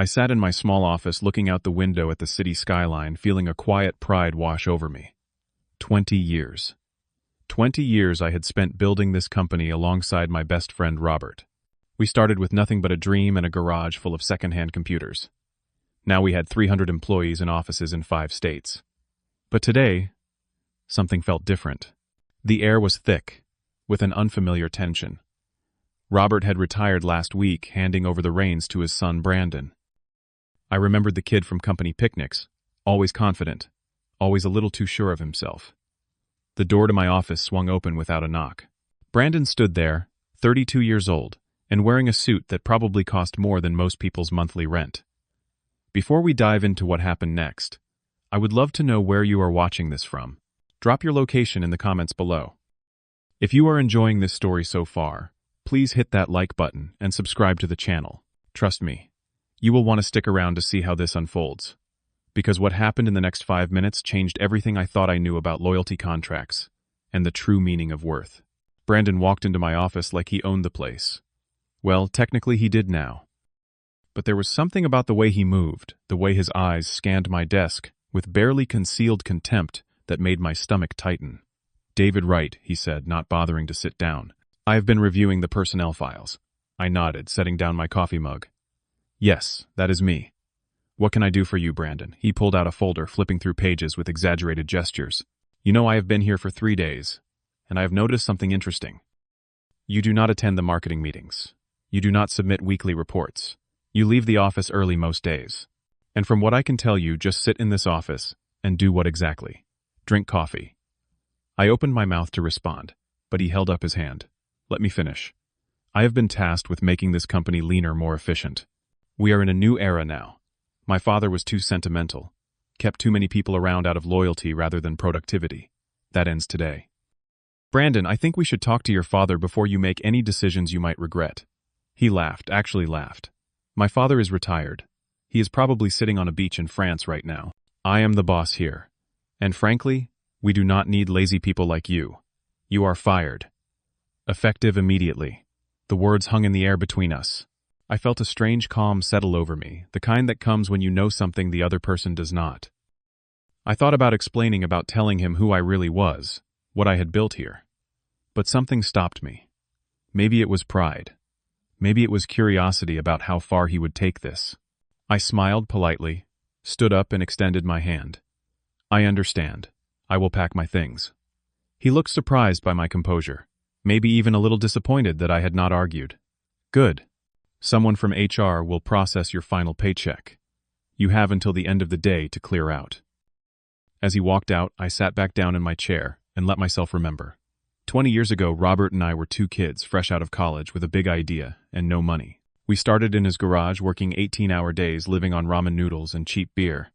I sat in my small office looking out the window at the city skyline, feeling a quiet pride wash over me. 20 years. 20 years I had spent building this company alongside my best friend Robert. We started with nothing but a dream and a garage full of second-hand computers. Now we had 300 employees and offices in 5 states. But today, something felt different. The air was thick, with an unfamiliar tension. Robert had retired last week, handing over the reins to his son Brandon. I remembered the kid from company picnics, always confident, always a little too sure of himself. The door to my office swung open without a knock. Brandon stood there, 32 years old, and wearing a suit that probably cost more than most people's monthly rent. Before we dive into what happened next, I would love to know where you are watching this from. Drop your location in the comments below. If you are enjoying this story so far, please hit that like button and subscribe to the channel. Trust me, you will want to stick around to see how this unfolds. Because what happened in the next 5 minutes changed everything I thought I knew about loyalty contracts and the true meaning of worth. Brandon walked into my office like he owned the place. Well, technically he did now. But there was something about the way he moved, the way his eyes scanned my desk, with barely concealed contempt that made my stomach tighten. "David Wright," he said, not bothering to sit down. "I have been reviewing the personnel files." I nodded, setting down my coffee mug. "Yes, that is me. What can I do for you, Brandon?" He pulled out a folder, flipping through pages with exaggerated gestures. "You know, I have been here for 3 days, and I have noticed something interesting. You do not attend the marketing meetings. You do not submit weekly reports. You leave the office early most days. And from what I can tell you, just sit in this office and do what exactly? Drink coffee." I opened my mouth to respond, but he held up his hand. "Let me finish. I have been tasked with making this company leaner, more efficient. We are in a new era now. My father was too sentimental, kept too many people around out of loyalty rather than productivity. That ends today. Brandon, I think we should talk to your father before you make any decisions you might regret." He laughed, actually laughed. "My father is retired. He is probably sitting on a beach in France right now. I am the boss here. And frankly, we do not need lazy people like you. You are fired. Effective immediately." The words hung in the air between us. I felt a strange calm settle over me, the kind that comes when you know something the other person does not. I thought about explaining, about telling him who I really was, what I had built here. But something stopped me. Maybe it was pride. Maybe it was curiosity about how far he would take this. I smiled politely, stood up and extended my hand. "I understand. I will pack my things." He looked surprised by my composure, maybe even a little disappointed that I had not argued. "Good. Someone from HR will process your final paycheck. You have until the end of the day to clear out." As he walked out, I sat back down in my chair and let myself remember. 20 years ago, Robert and I were 2 kids fresh out of college with a big idea and no money. We started in his garage, working 18-hour days, living on ramen noodles and cheap beer.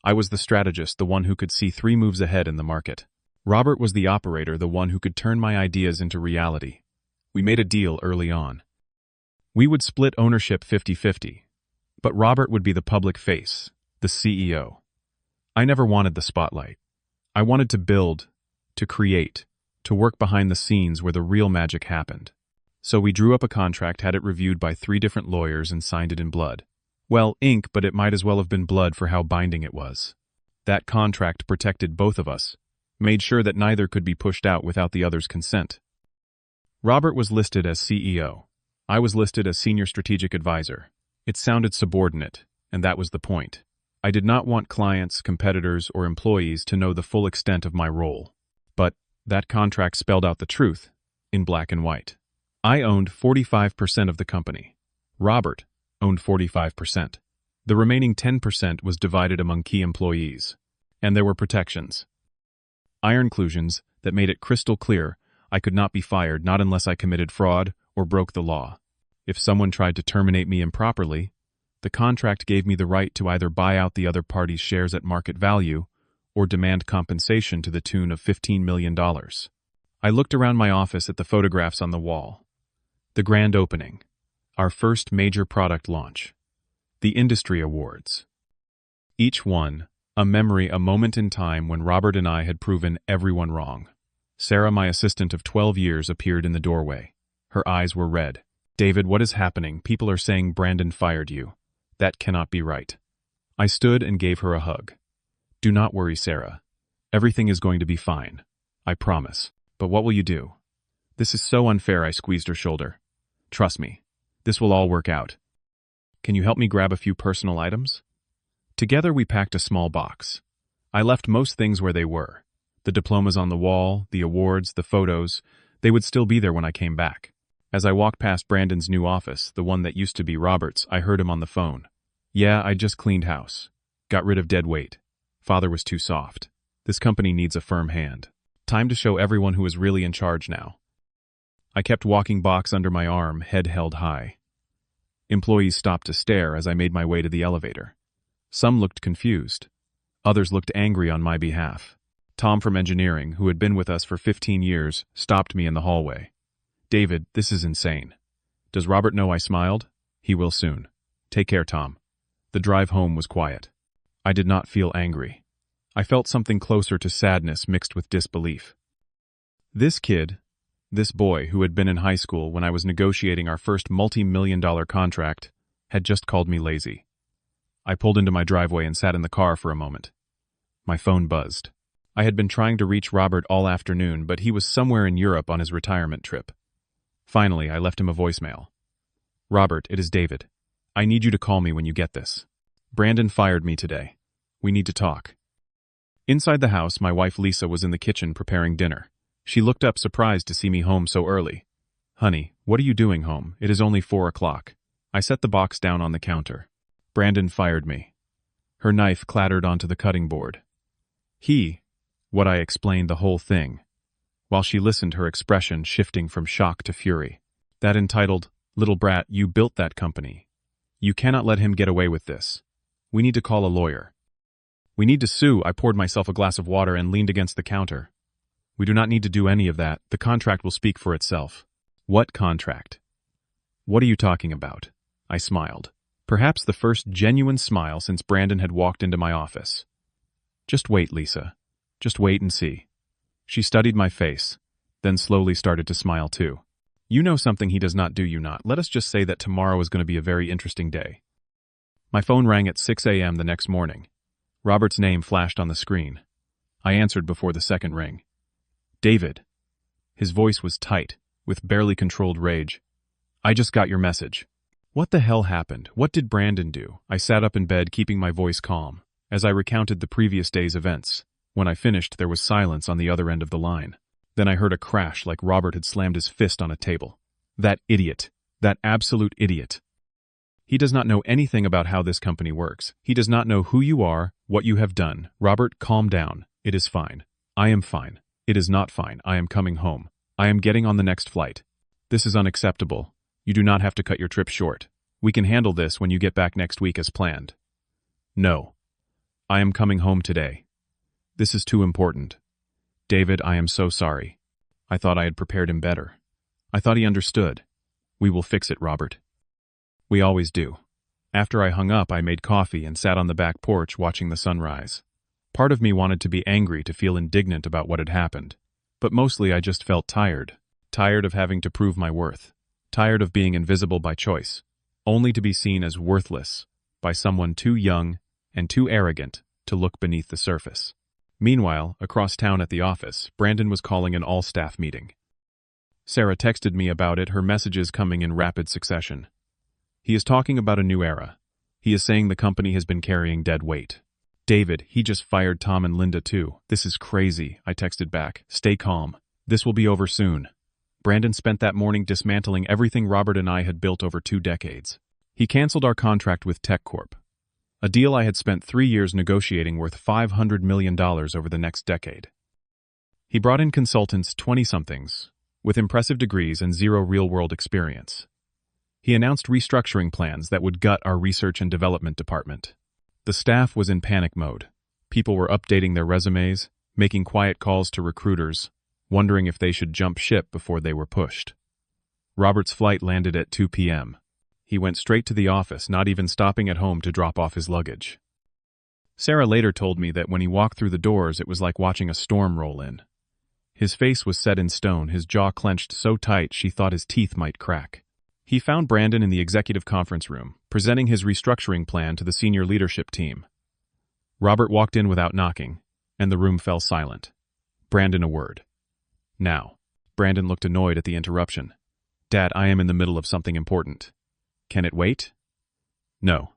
I was the strategist, the one who could see 3 moves ahead in the market. Robert was the operator, the one who could turn my ideas into reality. We made a deal early on. We would split ownership 50-50, but Robert would be the public face, the CEO. I never wanted the spotlight. I wanted to build, to create, to work behind the scenes where the real magic happened. So we drew up a contract, had it reviewed by 3 different lawyers, and signed it in blood. Well, ink, but it might as well have been blood for how binding it was. That contract protected both of us, made sure that neither could be pushed out without the other's consent. Robert was listed as CEO. I was listed as Senior Strategic Advisor. It sounded subordinate, and that was the point. I did not want clients, competitors, or employees to know the full extent of my role. But that contract spelled out the truth, in black and white. I owned 45% of the company. Robert owned 45%. The remaining 10% was divided among key employees. And there were protections. Ironclusions that made it crystal clear I could not be fired, not unless I committed fraud or broke the law. If someone tried to terminate me improperly, the contract gave me the right to either buy out the other party's shares at market value or demand compensation to the tune of $15 million. I looked around my office at the photographs on the wall. The grand opening, our first major product launch, the industry awards. Each one, a memory, a moment in time when Robert and I had proven everyone wrong. Sarah, my assistant of 12 years, appeared in the doorway. Her eyes were red. "David, what is happening? People are saying Brandon fired you. That cannot be right. I stood and gave her a hug. Do not worry, Sarah. Everything is going to be fine. I promise. But what will you do? This is so unfair, I squeezed her shoulder. Trust me. This will all work out. Can you help me grab a few personal items? Together we packed a small box. I left most things where they were. The diplomas on the wall, the awards, the photos, they would still be there when I came back. As I walked past Brandon's new office, the one that used to be Robert's, I heard him on the phone. Yeah, I just cleaned house. Got rid of dead weight. Father was too soft. This company needs a firm hand. Time to show everyone who is really in charge now. I kept walking, box under my arm, head held high. Employees stopped to stare as I made my way to the elevator. Some looked confused. Others looked angry on my behalf. Tom from engineering, who had been with us for 15 years, stopped me in the hallway. David, this is insane. Does Robert know I smiled? He will soon. Take care, Tom. The drive home was quiet. I did not feel angry. I felt something closer to sadness mixed with disbelief. This kid, this boy who had been in high school when I was negotiating our first multi-million-dollar contract, had just called me lazy. I pulled into my driveway and sat in the car for a moment. My phone buzzed. I had been trying to reach Robert all afternoon, but he was somewhere in Europe on his retirement trip. Finally, I left him a voicemail. Robert, it is David. I need you to call me when you get this. Brandon fired me today. We need to talk. Inside the house, my wife Lisa was in the kitchen preparing dinner. She looked up surprised to see me home so early. Honey, what are you doing home? It is only 4 o'clock. I set the box down on the counter. Brandon fired me. Her knife clattered onto the cutting board. What I explained the whole thing. While she listened, her expression shifting from shock to fury. That entitled, little brat, you built that company. You cannot let him get away with this. We need to call a lawyer. We need to sue. I poured myself a glass of water and leaned against the counter. We do not need to do any of that. The contract will speak for itself. What contract? What are you talking about? I smiled. Perhaps the first genuine smile since Brandon had walked into my office. Just wait, Lisa. Just wait and see. She studied my face, then slowly started to smile too. You know something he does not do, you not. Let us just say that tomorrow is going to be a very interesting day. My phone rang at 6 a.m. the next morning. Robert's name flashed on the screen. I answered before the second ring. David. His voice was tight, with barely controlled rage. I just got your message. What the hell happened? What did Brandon do? I sat up in bed, keeping my voice calm, as I recounted the previous day's events. When I finished, there was silence on the other end of the line. Then I heard a crash like Robert had slammed his fist on a table. That idiot. That absolute idiot. He does not know anything about how this company works. He does not know who you are, what you have done. Robert, calm down. It is fine. I am fine. It is not fine. I am coming home. I am getting on the next flight. This is unacceptable. You do not have to cut your trip short. We can handle this when you get back next week as planned. No. I am coming home today. This is too important. David, I am so sorry. I thought I had prepared him better. I thought he understood. We will fix it, Robert. We always do. After I hung up, I made coffee and sat on the back porch watching the sunrise. Part of me wanted to be angry, to feel indignant about what had happened. But mostly I just felt tired. Tired of having to prove my worth. Tired of being invisible by choice. Only to be seen as worthless by someone too young and too arrogant to look beneath the surface. Meanwhile, across town at the office, Brandon was calling an all-staff meeting. Sarah texted me about it, her messages coming in rapid succession. He is talking about a new era. He is saying the company has been carrying dead weight. David, he just fired Tom and Linda too. This is crazy, I texted back. Stay calm. This will be over soon. Brandon spent that morning dismantling everything Robert and I had built over 2 decades. He canceled our contract with TechCorp, a deal I had spent 3 years negotiating worth $500 million over the next decade. He brought in consultants, 20-somethings, with impressive degrees and 0 real-world experience. He announced restructuring plans that would gut our research and development department. The staff was in panic mode. People were updating their resumes, making quiet calls to recruiters, wondering if they should jump ship before they were pushed. Robert's flight landed at 2 p.m. He went straight to the office, not even stopping at home to drop off his luggage. Sarah later told me that when he walked through the doors, it was like watching a storm roll in. His face was set in stone, his jaw clenched so tight she thought his teeth might crack. He found Brandon in the executive conference room, presenting his restructuring plan to the senior leadership team. Robert walked in without knocking, and the room fell silent. Brandon a word. Now. Brandon looked annoyed at the interruption. Dad, I am in the middle of something important. Can it wait? No.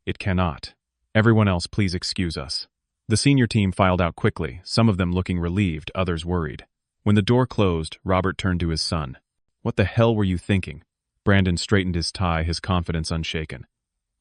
It cannot. Everyone else, please excuse us. The senior team filed out quickly, some of them looking relieved, others worried. When the door closed, Robert turned to his son. What the hell were you thinking? Brandon straightened his tie, his confidence unshaken.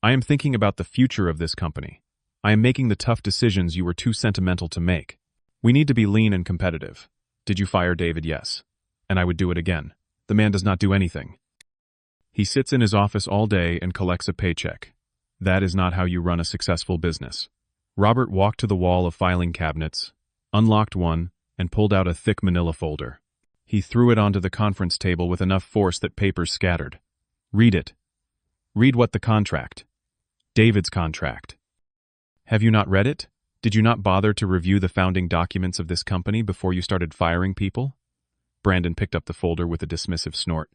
I am thinking about the future of this company. I am making the tough decisions you were too sentimental to make. We need to be lean and competitive. Did you fire David? Yes. And I would do it again. The man does not do anything. He sits in his office all day and collects a paycheck. That is not how you run a successful business. Robert walked to the wall of filing cabinets, unlocked one, and pulled out a thick manila folder. He threw it onto the conference table with enough force that papers scattered. Read it. Read what the contract. David's contract. Have you not read it? Did you not bother to review the founding documents of this company before you started firing people? Brandon picked up the folder with a dismissive snort.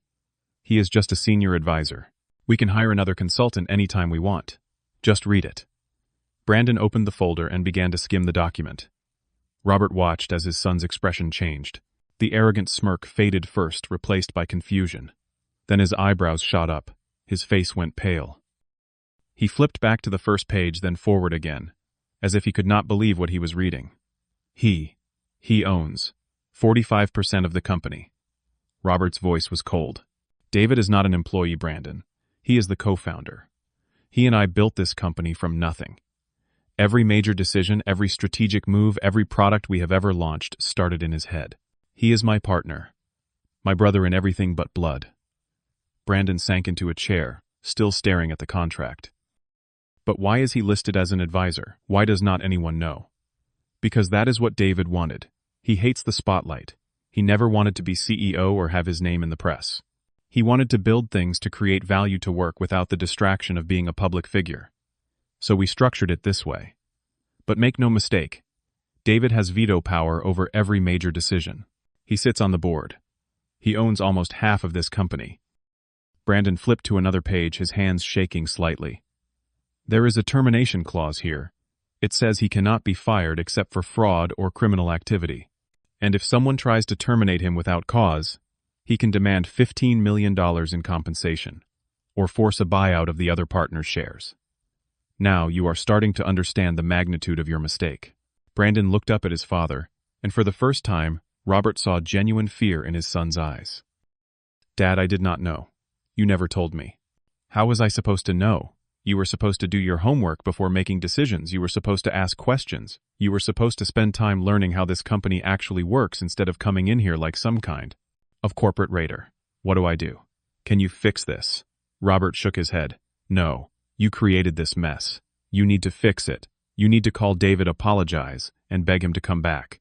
He is just a senior advisor. We can hire another consultant anytime we want. Just read it. Brandon opened the folder and began to skim the document. Robert watched as his son's expression changed. The arrogant smirk faded first, replaced by confusion. Then his eyebrows shot up. His face went pale. He flipped back to the first page, then forward again, as if he could not believe what he was reading. He owns 45% of the company. Robert's voice was cold. David is not an employee, Brandon. He is the co-founder. He and I built this company from nothing. Every major decision, every strategic move, every product we have ever launched started in his head. He is my partner. My brother in everything but blood. Brandon sank into a chair, still staring at the contract. But why is he listed as an advisor? Why does not anyone know? Because that is what David wanted. He hates the spotlight. He never wanted to be CEO or have his name in the press. He wanted to build things to create value to work without the distraction of being a public figure. So we structured it this way. But make no mistake, David has veto power over every major decision. He sits on the board. He owns almost half of this company. Brandon flipped to another page, his hands shaking slightly. There is a termination clause here. It says he cannot be fired except for fraud or criminal activity. And if someone tries to terminate him without cause, he can demand $15 million in compensation, or force a buyout of the other partner's shares. Now you are starting to understand the magnitude of your mistake. Brandon looked up at his father, and for the first time, Robert saw genuine fear in his son's eyes. Dad, I did not know. You never told me. How was I supposed to know? You were supposed to do your homework before making decisions. You were supposed to ask questions. You were supposed to spend time learning how this company actually works instead of coming in here like some kind of corporate raider. What do I do? Can you fix this? Robert shook his head. No, you created this mess. You need to fix it. You need to call David, apologize, and beg him to come back.